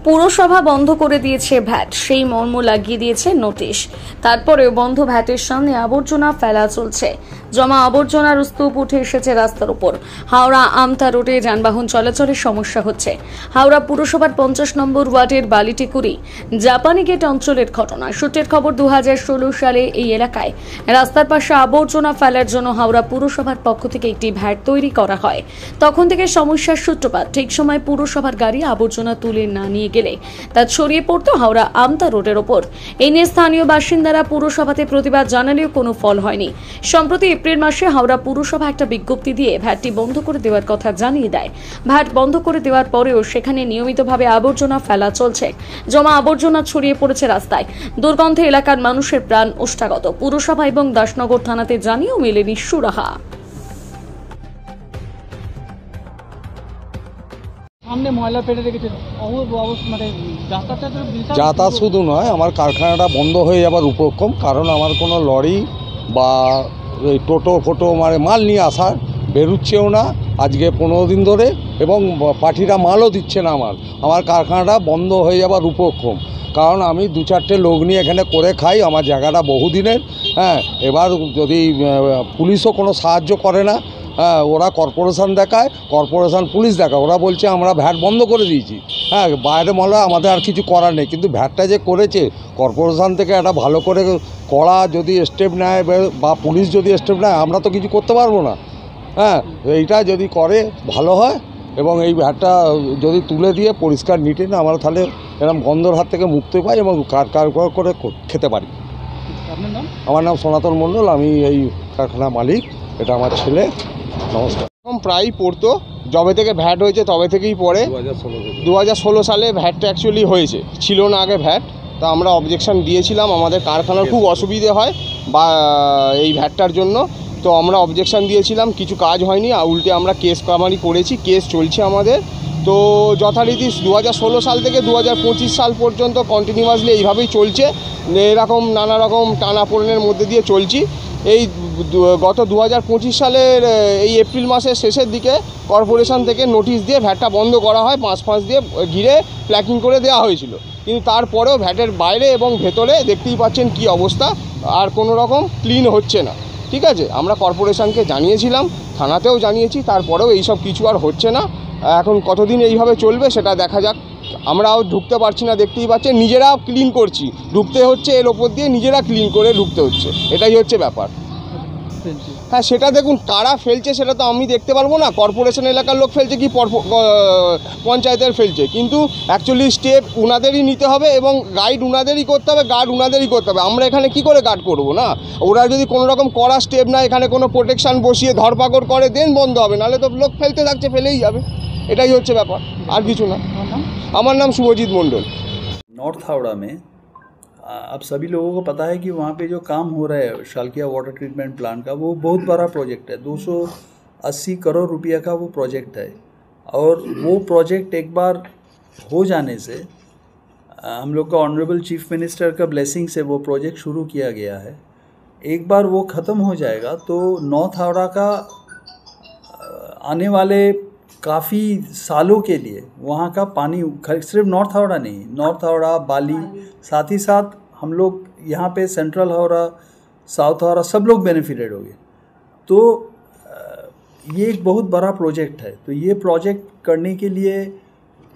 পুরসভা বন্ধ করে দিয়েছে ভ্যাট, সেই মর্ম লাগিয়ে দিয়েছে নোটিশ। তারপরেও বন্ধ ভ্যাটের সামনে আবর্জনা ফেলা চলছে। জমা আবর্জনার স্তূপ উঠে এসেছে রাস্তার উপর। হাওড়া আমতা রোডে যানবাহন চলাচলের সমস্যা হচ্ছে। হাওড়া পুরসভার 50 নম্বর ওয়ার্ডের বালিটিকুড়ি জাপানি গেট অঞ্চলের ঘটনা। সূত্রের খবর, 2016 সালে এই এলাকায় রাস্তার পাশে আবর্জনা ফেলার জন্য হাওড়া পুরসভার পক্ষ থেকে একটি ভ্যাট তৈরি করা হয়। তখন থেকে সমস্যার সূত্রপাত। ঠিক সময় পুরসভার গাড়ি আবর্জনা তুলে না নিয়ে গেলে তা ছড়িয়ে পড়তো হাওড়া আমতা রোডের ওপর। এই নিয়ে স্থানীয় বাসিন্দারা পুরসভাতে প্রতিবাদ জানালেও কোনো ফল হয়নি। সম্প্রতি এপ্রিল মাসে হাওড়া পুরসভা একটা বিজ্ঞপ্তি দিয়ে ভ্যাটটি বন্ধ করে দেওয়ার কথা জানিয়ে দেয়। ভ্যাট বন্ধ করে দেওয়ার পরেও সেখানে নিয়মিতভাবে আবর্জনা ফেলা চলছে। জমা আবর্জনা ছড়িয়ে পড়েছে রাস্তায়। দুর্গন্ধে এলাকার মানুষের প্রাণ ওষ্ঠাগত। পুরসভা এবং দাসনগর থানাতে জানিয়েও মেলেনি সুরাহা। সামনে ময়লা ফেলে রেখেছে, মানে যাতায়াত শুধু নয়, আমার কারখানাটা বন্ধ হয়ে যাবার উপক্রম। কারণ আমার কোনো লরি বা এই টোটো ফোটো মানে মাল নিয়ে আসা বেরোচ্ছেও না আজকে 15 দিন ধরে, এবং পার্টিরা মালও দিচ্ছে না। আমার কারখানাটা বন্ধ হয়ে যাবার উপক্রম। কারণ আমি 2-4টে লোক নিয়ে এখানে করে খাই, আমার জায়গাটা বহুদিনের। এবার যদি পুলিশও কোনো সাহায্য করে না, ওরা কর্পোরেশন দেখায়, কর্পোরেশন পুলিশ দেখায়, ওরা বলছে আমরা ভ্যাট বন্ধ করে দিয়েছি। বাইরে মহলে আমাদের আর কিছু করার নেই। কিন্তু ভ্যাটটা যে করেছে কর্পোরেশন থেকে একটা ভালো করে কড়া যদি স্টেপ নেয় বা পুলিশ যদি স্টেপ নেয়, আমরা তো কিছু করতে পারবো না। এইটা যদি করে ভালো হয়, এবং এই ভ্যাটটা যদি তুলে দিয়ে পরিষ্কার নিটে না, আমরা তাহলে এরকম গন্ধর হাত থেকে মুক্তি পাই এবং কার করে খেতে পারি। আপনার নাম? আমার নাম সনাতন মণ্ডল, আমি এই কারখানা মালিক, এটা আমার ছেলে। নমস্কার। প্রায় পড়তো, যবে থেকে ভ্যাট হয়েছে তবে থেকেই পড়ে। 2016 সালে ভ্যাটটা অ্যাকচুয়ালি হয়েছে, ছিল না আগে ভ্যাট। তা আমরা অবজেকশন দিয়েছিলাম, আমাদের কারখানার খুব অসুবিধে হয় বা এই ভ্যাটটার জন্য। তো আমরা অবজেকশন দিয়েছিলাম, কিছু কাজ হয়নি, উল্টে আমরা কেস কামারি করেছি, কেস চলছে আমাদের। তো যথারীতি 2016 সাল থেকে 2025 সাল পর্যন্ত কন্টিনিউয়াসলি এইভাবেই চলছে। এরকম নানা রকম টানাপোড়েনের মধ্যে দিয়ে চলছি। এই গত 2025 সালের এই এপ্রিল মাসের শেষের দিকে কর্পোরেশন থেকে নোটিশ দিয়ে ভ্যাটটা বন্ধ করা হয়, 5 দিয়ে ঘিরে প্ল্যাকিং করে দেওয়া হয়েছিল। কিন্তু তারপরেও ভ্যাটের বাইরে এবং ভেতরে দেখতেই পাচ্ছেন কি অবস্থা, আর কোনো রকম ক্লিন হচ্ছে না। ঠিক আছে, আমরা কর্পোরেশনকে জানিয়েছিলাম, থানাতেও জানিয়েছি, তারপরেও এইসব কিছু আর হচ্ছে না। এখন কতদিন এইভাবে চলবে সেটা দেখা যাক। আমরাও ঢুকতে পারছি না, দেখতেই পাচ্ছেন, নিজেরাও ক্লিন করছি, ঢুকতে হচ্ছে এর ওপর দিয়ে, নিজেরা ক্লিন করে ঢুকতে হচ্ছে, এটাই হচ্ছে ব্যাপার। হ্যাঁ, সেটা দেখুন কারা ফেলছে সেটা তো আমি দেখতে পারবো না। কর্পোরেশন এলাকার লোক ফেলছে কি পঞ্চায়েতের ফেলছে, কিন্তু অ্যাকচুয়ালি স্টেপ উনাদেরই নিতে হবে এবং গাইড উনাদেরই করতে হবে, গার্ড উনাদেরই করতে হবে। আমরা এখানে কি করে গার্ড করবো না? ওরা যদি কোনো রকম কড়া স্টেপ না, এখানে কোনো প্রোটেকশান বসিয়ে ধরপাকড় করে, দেন বন্ধ হবে, নাহলে তো লোক ফেলতে থাকছে, ফেলেই যাবে। এটাই হচ্ছে ব্যাপার, আর কিছু না। আমার নাম শুভজিৎ মণ্ডল। नॉर्थ हावड़ा में अब सभी लोगों को पता है कि वहाँ पे जो काम हो रहा है शालकिया वाटर ट्रीटमेंट प्लांट का, वो बहुत बड़ा प्रोजेक्ट है। 280 करोड़ रुपया का वो प्रोजेक्ट है, और वो प्रोजेक्ट एक बार हो जाने से हम लोग का ऑनरेबल चीफ मिनिस्टर का ब्लेसिंग से वो प्रोजेक्ट शुरू किया गया है। एक बार वो ख़त्म हो जाएगा तो नॉर्थ हावड़ा का आने वाले काफ़ी सालों के लिए वहाँ का पानी, सिर्फ नॉर्थ हावड़ा नहीं, नॉर्थ हावड़ा, बाली, साथ ही साथ हम लोग यहाँ पे सेंट्रल हावड़ा, साउथ हावड़ा, सब लोग बेनिफिटेड होंगे। तो ये एक बहुत बड़ा प्रोजेक्ट है। तो ये प्रोजेक्ट करने के लिए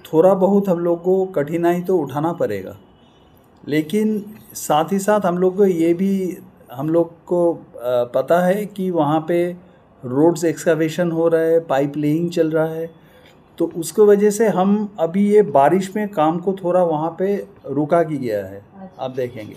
थोड़ा बहुत हम लोग को कठिनाई तो उठाना पड़ेगा, लेकिन साथ ही साथ हम लोग को पता है कि वहाँ पे रोड्स एक्सकवेशन हो रहा है, पाइप लेइंग चल रहा है। तो उसको वजह से हम अभी ये बारिश में काम को थोड़ा वहाँ पे रुका की गया है, आप देखेंगे।